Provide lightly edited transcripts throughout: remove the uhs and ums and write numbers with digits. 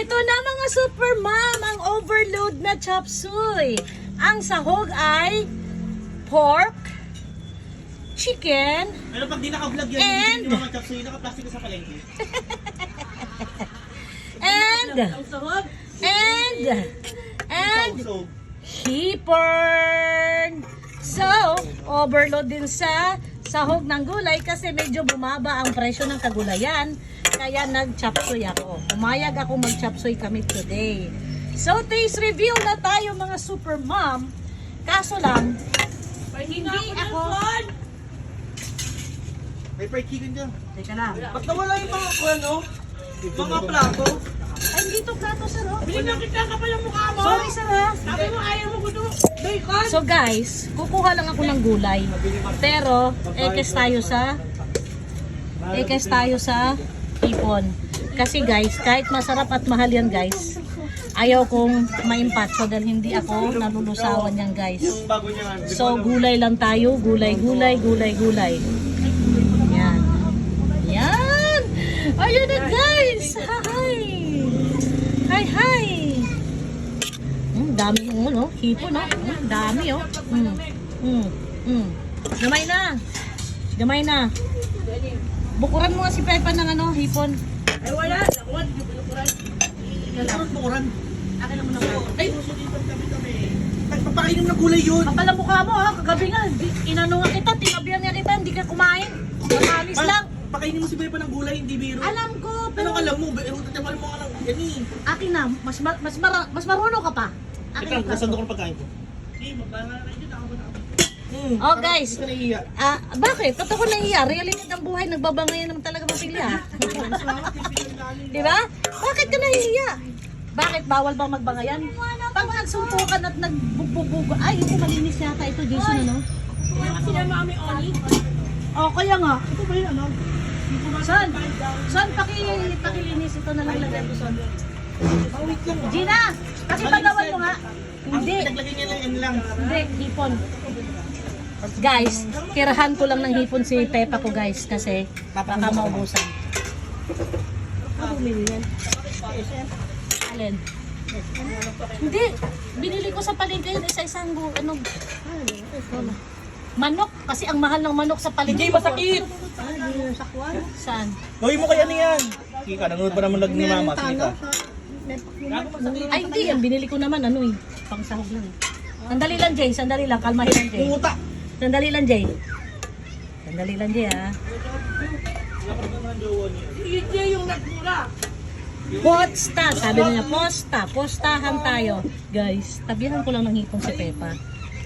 Ito na mga super mom, ang overload na chop suey. Ang sahog ay pork, chicken, Pero pag di naka-vlog yan, and hindi mga chop suey, naka-plastic ka sa palengke. and So, hipon. So, overload din sa sahog ng gulay kasi medyo bumaba ang presyo ng kagulayan. Kaya nag-chopsuey ako. Umayag ako mag-chopsuey kami today. So, taste review na tayo mga super mom. Kaso lang, hindi ako... may fried chicken dyan. Teka lang. Ba't nawala yung mga plato? Ay, hindi to plato, sir. Oh. Binigyan kita ka pa yung mukha mo. Sorry, sir. Ha? Sabi mo ayaw mo gusto. Bacon. So guys, kukuha lang ako ng gulay. Pero, ekes tayo sa hipon. Kasi guys, kahit masarap at mahal yan guys, ayaw kong maimpatso dahil hindi ako nalulusawan yan guys. Yung bago niya. So, gulay lang tayo. Gulay. Yan. Yan! Ayun na guys! Hi! Dami yung ano, hipon no? Dami oh. Gamay na. Bukuran mo nga si Pepa ng ano, hipon. Ay wala. Ako nga, hindi bukuran. Ano bukuran? Akin naman ako. Ay, susulitan kami. Papakainin mo ng gulay yun. Kapala mukha mo ha, kagabi nga, inano nga kita, tinabihan nga kita, hindi ka kumain. Mamalis lang. Pakainin mo si Bepa ng gulay, hindi biro. Alam ko, pero Anong alam mo? Tamal mo ka lang yan eh. akin na, mas marunong ka pa. Akin Ikaw, na. nasando ko ng pagkain ko. Eh, magkana na kayo dyan. Ako ba na ako? Oh guys, Hindi ka naiiyak. bakit? Totoo na iya, reality ng buhay, nagbabangayan naman talaga mapilya. Diba? Bakit ka nahihiya? Bakit? Bawal bang magbangayan? Pag nagsuntukan at nagbububog, ay, yung malinis yata ito, Jason, ano? Sinama kami Oli. Oh, kaya nga. Ito ba yun, ano? Son, pakilinis ito na lang lagay ko, Son. Wait lang. Gina, pakipagawan mo nga. Hindi, Naglagay niya lang, yan lang. hindi, hipon. Guys, tirahan ko lang ng hipon si Pepa ko guys, kasi baka maubusan. Ano bumili yan? Alin? Hindi, binili ko sa palengke yun, isa-isang ano. Manok, kasi ang mahal ng manok sa palengke. Hindi, masakit. Saan? Gawin mo kaya niyan. Kika, nanonood pa naman ni Mama. Kika. Ay, hindi yan. Binili ko naman, ano eh. Pang sahog lang eh. Sandali lang, Jay. Sandali lang. Kalmahin lang, Jay. Puta. Sandali lang, Jay. Sandali lang, Jay, ha. Hindi yung nagmura. Posta. Sabi nila, posta. Postahan tayo. Guys, tabihan ko lang ng hipon si Pepa.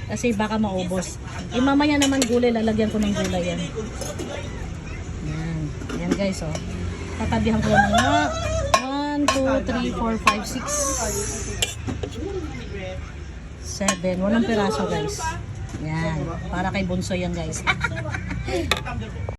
Kasi baka maubos. Mamaya naman gulay, lalagyan ko ng gulay yan. Yan. Yan, guys, oh. Tatabihan ko lang ng 1, 2, 3, 4, 5, 6, 7. Walang piraso guys. Yan. Para kay Bunso yan guys.